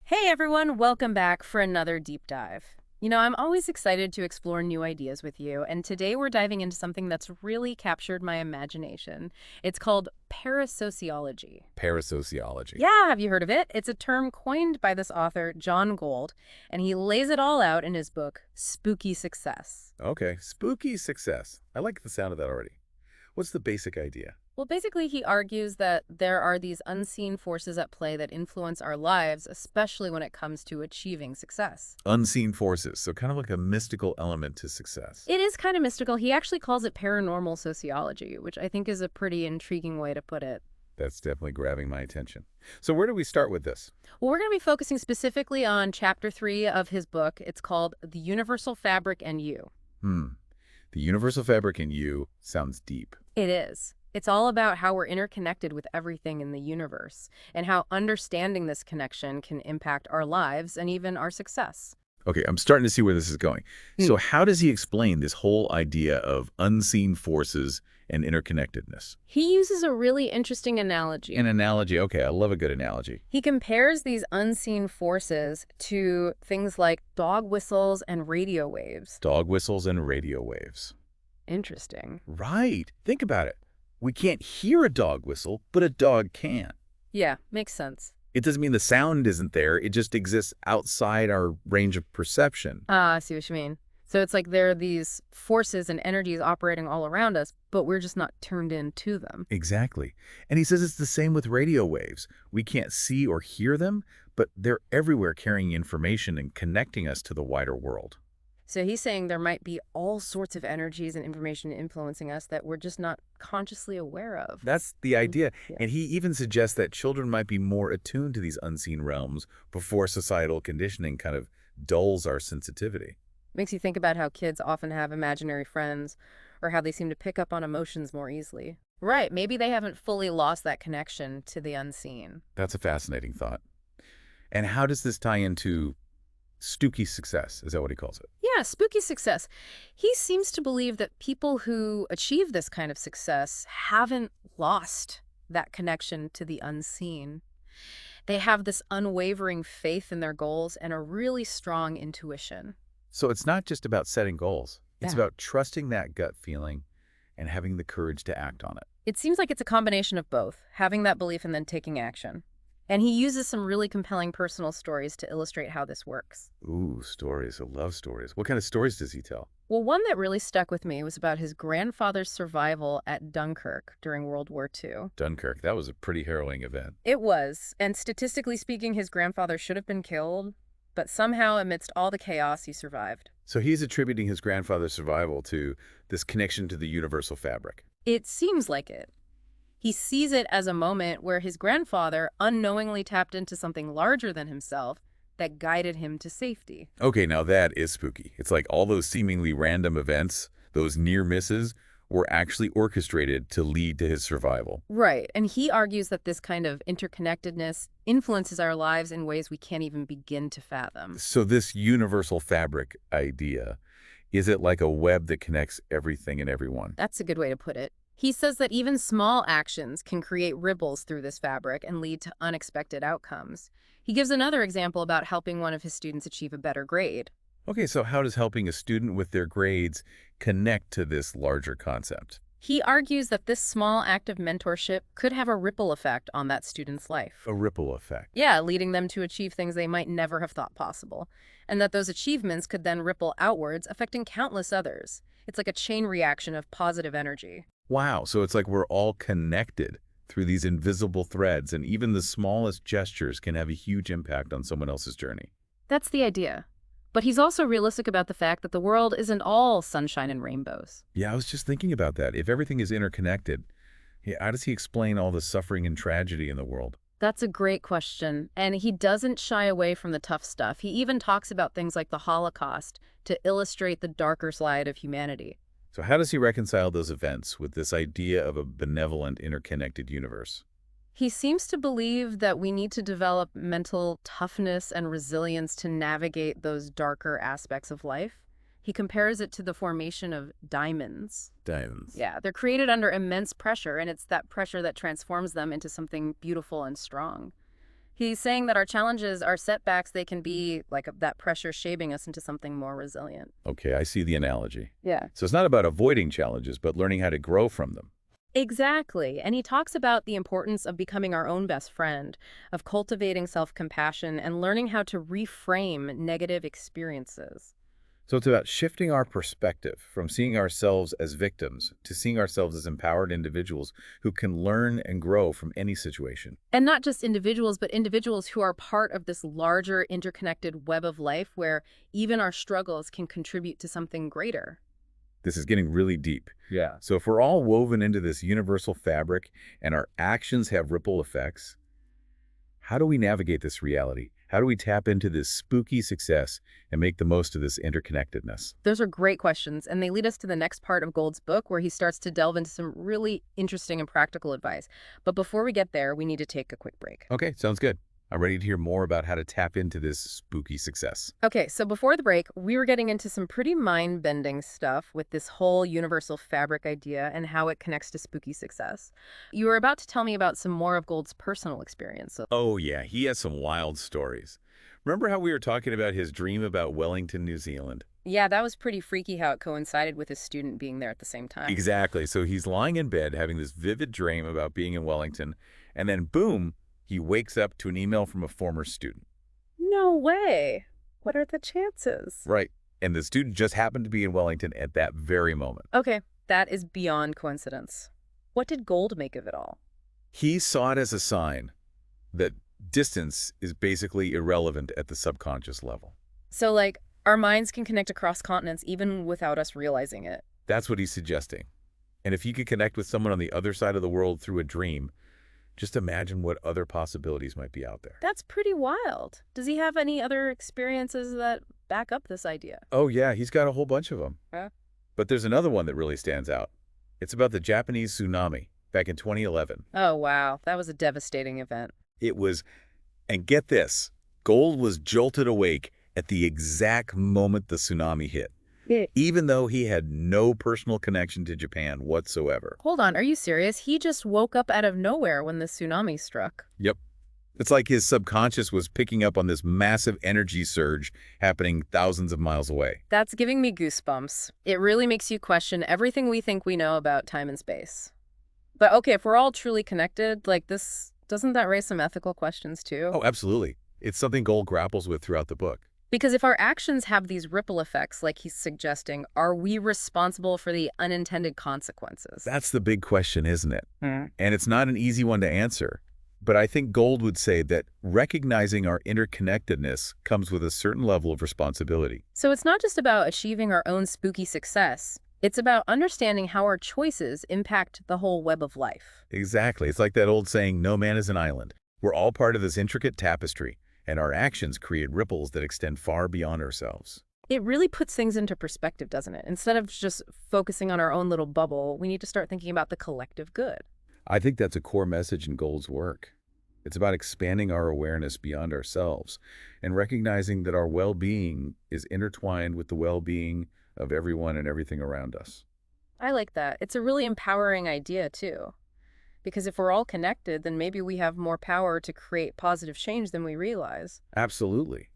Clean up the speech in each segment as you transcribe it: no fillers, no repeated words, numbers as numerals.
Hey everyone, welcome back for another deep dive. I'm always excited to explore new ideas with you, and today we're diving into something that's really captured my imagination. It's called parasociology. Parasociology. Yeah, have you heard of it? It's a term coined by this author, John Gold, and he lays it all out in his book, Spooky Success. Okay, spooky success. I like the sound of that already. What's the basic idea? Well, basically, he argues that there are these unseen forces at play that influence our lives, especially when it comes to achieving success. Unseen forces, so kind of like a mystical element to success. It is kind of mystical. He actually calls it paranormal sociology, which I think is a pretty intriguing way to put it. That's definitely grabbing my attention. So where do we start with this? Well, we're going to be focusing specifically on chapter 3 of his book. It's called The Universal Fabric and You. Hmm. The universal fabric in you sounds deep. It is. It's all about how we're interconnected with everything in the universe and how understanding this connection can impact our lives and even our success. Okay, I'm starting to see where this is going. Hmm. So how does he explain this whole idea of unseen forces and interconnectedness? He uses a really interesting analogy. An analogy. Okay, I love a good analogy. He compares these unseen forces to things like dog whistles and radio waves. Dog whistles and radio waves. Interesting. Right. Think about it. We can't hear a dog whistle, but a dog can. Yeah, makes sense. It doesn't mean the sound isn't there. It just exists outside our range of perception. Ah, I see what you mean. So it's like there are these forces and energies operating all around us, but we're just not turned into them. Exactly. And he says it's the same with radio waves. We can't see or hear them, but they're everywhere carrying information and connecting us to the wider world. So he's saying there might be all sorts of energies and information influencing us that we're just not consciously aware of. That's the idea. Yeah. And he even suggests that children might be more attuned to these unseen realms before societal conditioning kind of dulls our sensitivity. Makes you think about how kids often have imaginary friends or how they seem to pick up on emotions more easily. Right, maybe they haven't fully lost that connection to the unseen. That's a fascinating thought. And how does this tie into Stooky success? Is that what he calls it? Yeah, spooky success. He seems to believe that people who achieve this kind of success haven't lost that connection to the unseen. They have this unwavering faith in their goals and a really strong intuition. So it's not just about setting goals. It's Yeah. about trusting that gut feeling and having the courage to act on it. It seems like it's a combination of both, having that belief and then taking action. And he uses some really compelling personal stories to illustrate how this works. Ooh, stories. I love stories. What kind of stories does he tell? Well, one that really stuck with me was about his grandfather's survival at Dunkirk during World War II. Dunkirk. That was a pretty harrowing event. It was, and statistically speaking, his grandfather should have been killed, but somehow, amidst all the chaos, he survived. So he's attributing his grandfather's survival to this connection to the universal fabric. It seems like it. He sees it as a moment where his grandfather unknowingly tapped into something larger than himself that guided him to safety. Okay, now that is spooky. It's like all those seemingly random events, those near misses, were actually orchestrated to lead to his survival. Right, and he argues that this kind of interconnectedness influences our lives in ways we can't even begin to fathom. So this universal fabric idea, is it like a web that connects everything and everyone? That's a good way to put it. He says that even small actions can create ripples through this fabric and lead to unexpected outcomes. He gives another example about helping one of his students achieve a better grade. Okay, so how does helping a student with their grades connect to this larger concept? He argues that this small act of mentorship could have a ripple effect on that student's life. A ripple effect. Yeah, leading them to achieve things they might never have thought possible. And that those achievements could then ripple outwards, affecting countless others. It's like a chain reaction of positive energy. Wow, so it's like we're all connected through these invisible threads, and even the smallest gestures can have a huge impact on someone else's journey. That's the idea. But he's also realistic about the fact that the world isn't all sunshine and rainbows. Yeah, I was just thinking about that. If everything is interconnected, how does he explain all the suffering and tragedy in the world? That's a great question. And he doesn't shy away from the tough stuff. He even talks about things like the Holocaust to illustrate the darker side of humanity. So how does he reconcile those events with this idea of a benevolent, interconnected universe? He seems to believe that we need to develop mental toughness and resilience to navigate those darker aspects of life. He compares it to the formation of diamonds. Diamonds. Yeah, they're created under immense pressure, and it's that pressure that transforms them into something beautiful and strong. He's saying that our challenges, our setbacks, they can be like that pressure shaping us into something more resilient. Okay, I see the analogy. Yeah. So it's not about avoiding challenges, but learning how to grow from them. Exactly. And he talks about the importance of becoming our own best friend, of cultivating self-compassion and learning how to reframe negative experiences. So it's about shifting our perspective from seeing ourselves as victims to seeing ourselves as empowered individuals who can learn and grow from any situation. And not just individuals, but individuals who are part of this larger interconnected web of life where even our struggles can contribute to something greater. This is getting really deep. Yeah. So if we're all woven into this universal fabric and our actions have ripple effects, how do we navigate this reality? How do we tap into this spooky success and make the most of this interconnectedness? Those are great questions, and they lead us to the next part of Gold's book where he starts to delve into some really interesting and practical advice. But before we get there, we need to take a quick break. Okay, sounds good. I'm ready to hear more about how to tap into this spooky success. Okay, so before the break, we were getting into some pretty mind-bending stuff with this whole universal fabric idea and how it connects to spooky success. You were about to tell me about some more of Gold's personal experience. So, Oh, yeah, he has some wild stories. Remember how we were talking about his dream about Wellington, New Zealand? yeah, that was pretty freaky how it coincided with his student being there at the same time. Exactly. So he's lying in bed having this vivid dream about being in Wellington, and then boom, he wakes up to an email from a former student. No way. What are the chances? Right. And the student just happened to be in Wellington at that very moment. Okay, that is beyond coincidence. What did Gold make of it all? He saw it as a sign that distance is basically irrelevant at the subconscious level. So, like, our minds can connect across continents even without us realizing it. That's what he's suggesting. And if you could connect with someone on the other side of the world through a dream, just imagine what other possibilities might be out there. That's pretty wild. Does he have any other experiences that back up this idea? Oh, yeah, he's got a whole bunch of them. Huh? But there's another one that really stands out. It's about the Japanese tsunami back in 2011. Oh, wow. That was a devastating event. It was, and get this, Gold was jolted awake at the exact moment the tsunami hit, Yeah. even though he had no personal connection to Japan whatsoever. Hold on, are you serious? He just woke up out of nowhere when the tsunami struck. Yep. It's like his subconscious was picking up on this massive energy surge happening thousands of miles away. That's giving me goosebumps. It really makes you question everything we think we know about time and space. But okay, if we're all truly connected, like this, doesn't that raise some ethical questions too? Oh, absolutely. It's something Gold grapples with throughout the book. Because if our actions have these ripple effects, like he's suggesting, are we responsible for the unintended consequences? That's the big question, isn't it? Hmm. And it's not an easy one to answer. But I think Gold would say that recognizing our interconnectedness comes with a certain level of responsibility. So it's not just about achieving our own spooky success. It's about understanding how our choices impact the whole web of life. Exactly. It's like that old saying, no man is an island. We're all part of this intricate tapestry, and our actions create ripples that extend far beyond ourselves. It really puts things into perspective, doesn't it? Instead of just focusing on our own little bubble, we need to start thinking about the collective good. I think that's a core message in Gold's work. It's about expanding our awareness beyond ourselves and recognizing that our well-being is intertwined with the well-being of everyone and everything around us. I like that. It's a really empowering idea, too. Because if we're all connected, then maybe we have more power to create positive change than we realize. Absolutely.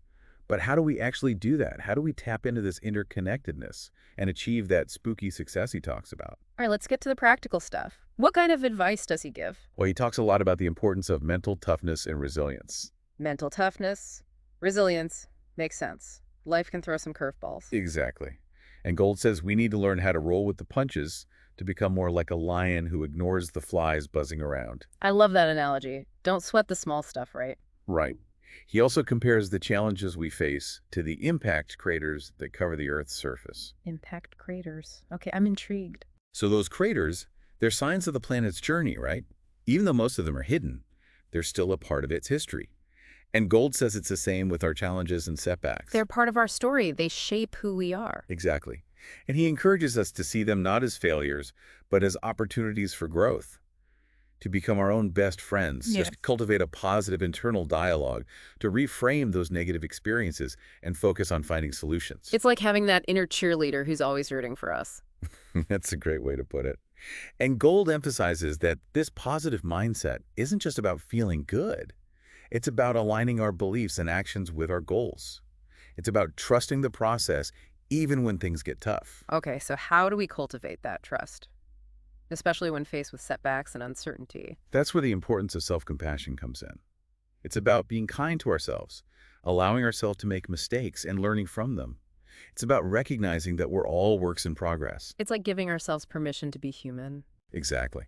But how do we actually do that? How do we tap into this interconnectedness and achieve that spooky success he talks about? All right, let's get to the practical stuff. What kind of advice does he give? Well, he talks a lot about the importance of mental toughness and resilience. Mental toughness, resilience, makes sense. Life can throw some curveballs. Exactly. And Gold says we need to learn how to roll with the punches to become more like a lion who ignores the flies buzzing around. I love that analogy. Don't sweat the small stuff, right? Right. He also compares the challenges we face to the impact craters that cover the Earth's surface. Impact craters. Okay, I'm intrigued. So those craters, they're signs of the planet's journey, right? Even though most of them are hidden, they're still a part of its history. And Gold says it's the same with our challenges and setbacks. They're part of our story. They shape who we are. Exactly. And he encourages us to see them not as failures, but as opportunities for growth, to become our own best friends, Yes. just cultivate a positive internal dialogue, to reframe those negative experiences and focus on finding solutions. It's like having that inner cheerleader who's always rooting for us. That's a great way to put it. And Gold emphasizes that this positive mindset isn't just about feeling good. It's about aligning our beliefs and actions with our goals. It's about trusting the process even when things get tough. Okay, so how do we cultivate that trust, especially when faced with setbacks and uncertainty? That's where the importance of self-compassion comes in. It's about being kind to ourselves, allowing ourselves to make mistakes and learning from them. It's about recognizing that we're all works in progress. It's like giving ourselves permission to be human. Exactly.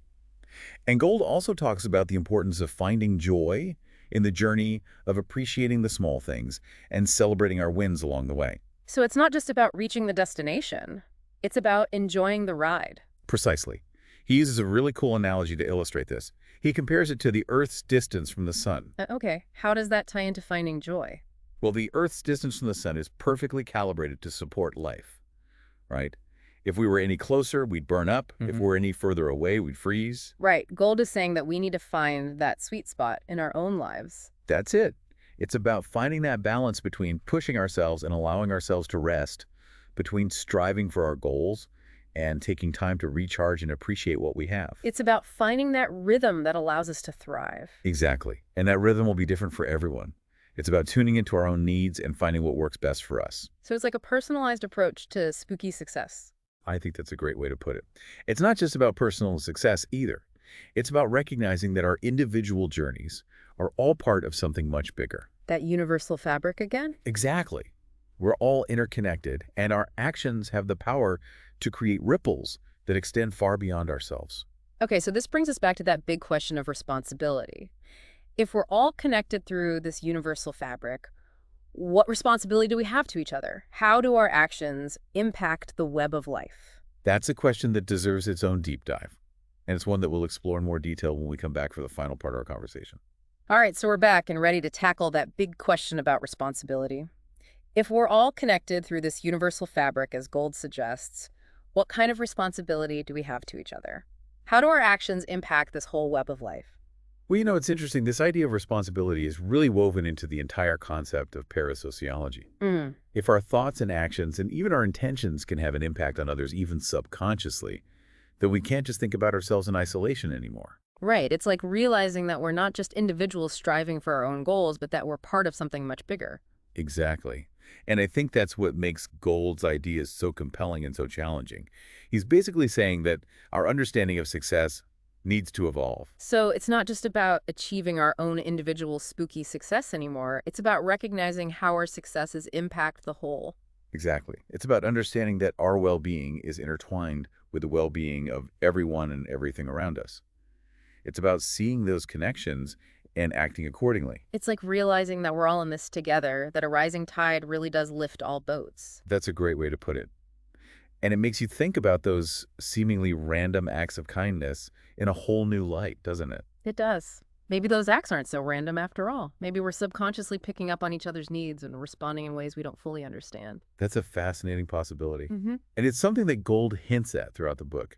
And Gold also talks about the importance of finding joy in the journey, of appreciating the small things and celebrating our wins along the way. So it's not just about reaching the destination. It's about enjoying the ride. Precisely. He uses a really cool analogy to illustrate this. He compares it to the Earth's distance from the sun. Okay, how does that tie into finding joy? Well, the Earth's distance from the sun is perfectly calibrated to support life, right? If we were any closer, we'd burn up. If we're any further away, we'd freeze. Right, Gold is saying that we need to find that sweet spot in our own lives. That's it. It's about finding that balance between pushing ourselves and allowing ourselves to rest, between striving for our goals and taking time to recharge and appreciate what we have. It's about finding that rhythm that allows us to thrive. Exactly. And that rhythm will be different for everyone. It's about tuning into our own needs and finding what works best for us. So it's like a personalized approach to spooky success. I think that's a great way to put it. It's not just about personal success either. It's about recognizing that our individual journeys are all part of something much bigger. That universal fabric again? Exactly. We're all interconnected, and our actions have the power to create ripples that extend far beyond ourselves. Okay, so this brings us back to that big question of responsibility. If we're all connected through this universal fabric, what responsibility do we have to each other? How do our actions impact the web of life? That's a question that deserves its own deep dive, and it's one that we'll explore in more detail when we come back for the final part of our conversation. All right, so we're back and ready to tackle that big question about responsibility. If we're all connected through this universal fabric, as Gold suggests, what kind of responsibility do we have to each other? How do our actions impact this whole web of life? Well, it's interesting. This idea of responsibility is really woven into the entire concept of parasociology. If our thoughts and actions and even our intentions can have an impact on others, even subconsciously, then we can't just think about ourselves in isolation anymore. Right, it's like realizing that we're not just individuals striving for our own goals, but that we're part of something much bigger. Exactly. And I think that's what makes Gold's ideas so compelling and so challenging. He's basically saying that our understanding of success needs to evolve. So it's not just about achieving our own individual spooky success anymore. It's about recognizing how our successes impact the whole. Exactly. It's about understanding that our well-being is intertwined with the well-being of everyone and everything around us. It's about seeing those connections and acting accordingly. It's like realizing that we're all in this together, that a rising tide really does lift all boats. That's a great way to put it. And it makes you think about those seemingly random acts of kindness in a whole new light, doesn't it? It does. Maybe those acts aren't so random after all. Maybe we're subconsciously picking up on each other's needs and responding in ways we don't fully understand. That's a fascinating possibility. Mm-hmm. And it's something that Gold hints at throughout the book.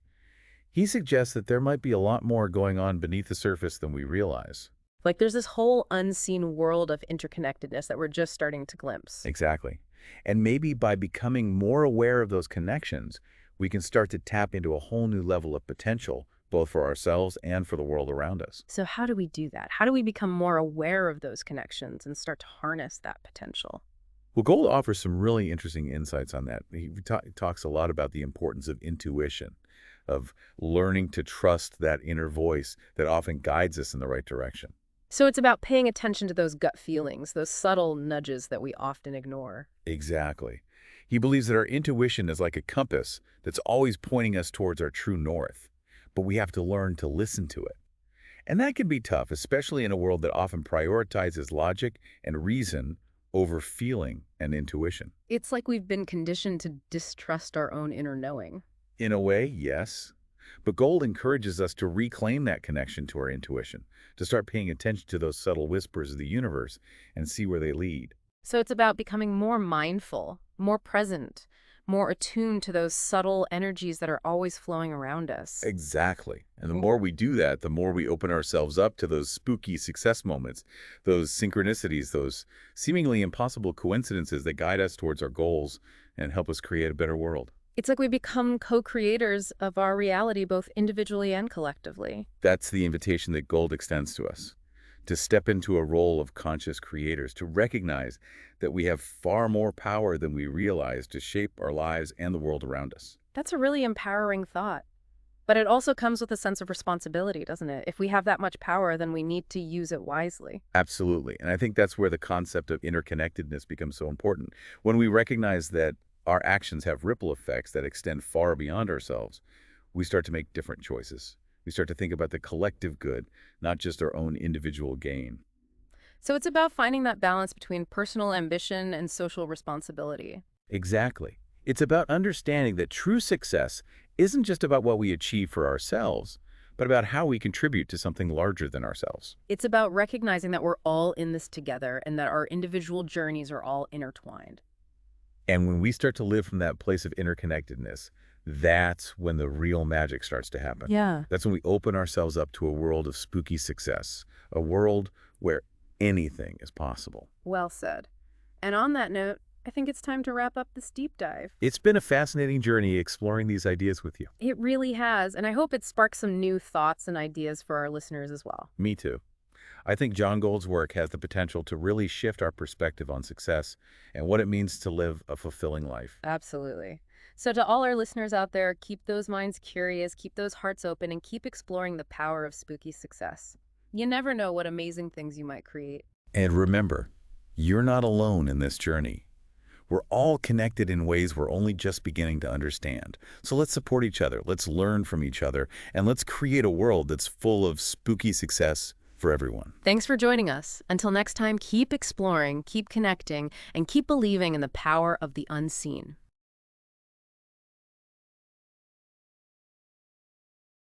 He suggests that there might be a lot more going on beneath the surface than we realize. Like there's this whole unseen world of interconnectedness that we're just starting to glimpse. Exactly. And maybe by becoming more aware of those connections, we can start to tap into a whole new level of potential, both for ourselves and for the world around us. So how do we do that? How do we become more aware of those connections and start to harness that potential? Well, Gold offers some really interesting insights on that. He talks a lot about the importance of intuition, of learning to trust that inner voice that often guides us in the right direction. So it's about paying attention to those gut feelings, those subtle nudges that we often ignore. Exactly. He believes that our intuition is like a compass that's always pointing us towards our true north, but we have to learn to listen to it. And that can be tough, especially in a world that often prioritizes logic and reason over feeling and intuition. It's like we've been conditioned to distrust our own inner knowing. In a way, yes. But Gold encourages us to reclaim that connection to our intuition, to start paying attention to those subtle whispers of the universe and see where they lead. So it's about becoming more mindful, more present, more attuned to those subtle energies that are always flowing around us. Exactly. And the more we do that, the more we open ourselves up to those spooky success moments, those synchronicities, those seemingly impossible coincidences that guide us towards our goals and help us create a better world. It's like we become co-creators of our reality both individually and collectively. That's the invitation that Gold extends to us, to step into a role of conscious creators, to recognize that we have far more power than we realize to shape our lives and the world around us. That's a really empowering thought. But it also comes with a sense of responsibility, doesn't it? If we have that much power, then we need to use it wisely. Absolutely. And I think that's where the concept of interconnectedness becomes so important. When we recognize that our actions have ripple effects that extend far beyond ourselves, we start to make different choices. We start to think about the collective good, not just our own individual gain. So it's about finding that balance between personal ambition and social responsibility. Exactly. It's about understanding that true success isn't just about what we achieve for ourselves, but about how we contribute to something larger than ourselves. It's about recognizing that we're all in this together and that our individual journeys are all intertwined. And when we start to live from that place of interconnectedness, that's when the real magic starts to happen. Yeah. That's when we open ourselves up to a world of spooky success, a world where anything is possible. Well said. And on that note, I think it's time to wrap up this deep dive. It's been a fascinating journey exploring these ideas with you. It really has, and I hope it sparks some new thoughts and ideas for our listeners as well. Me too. I think John Gold's work has the potential to really shift our perspective on success and what it means to live a fulfilling life. Absolutely. So to all our listeners out there, keep those minds curious, keep those hearts open, and keep exploring the power of spooky success. You never know what amazing things you might create. And remember, you're not alone in this journey. We're all connected in ways we're only just beginning to understand. So let's support each other, let's learn from each other, and let's create a world that's full of spooky success for everyone. Thanks for joining us. Until next time, keep exploring, keep connecting, and keep believing in the power of the unseen.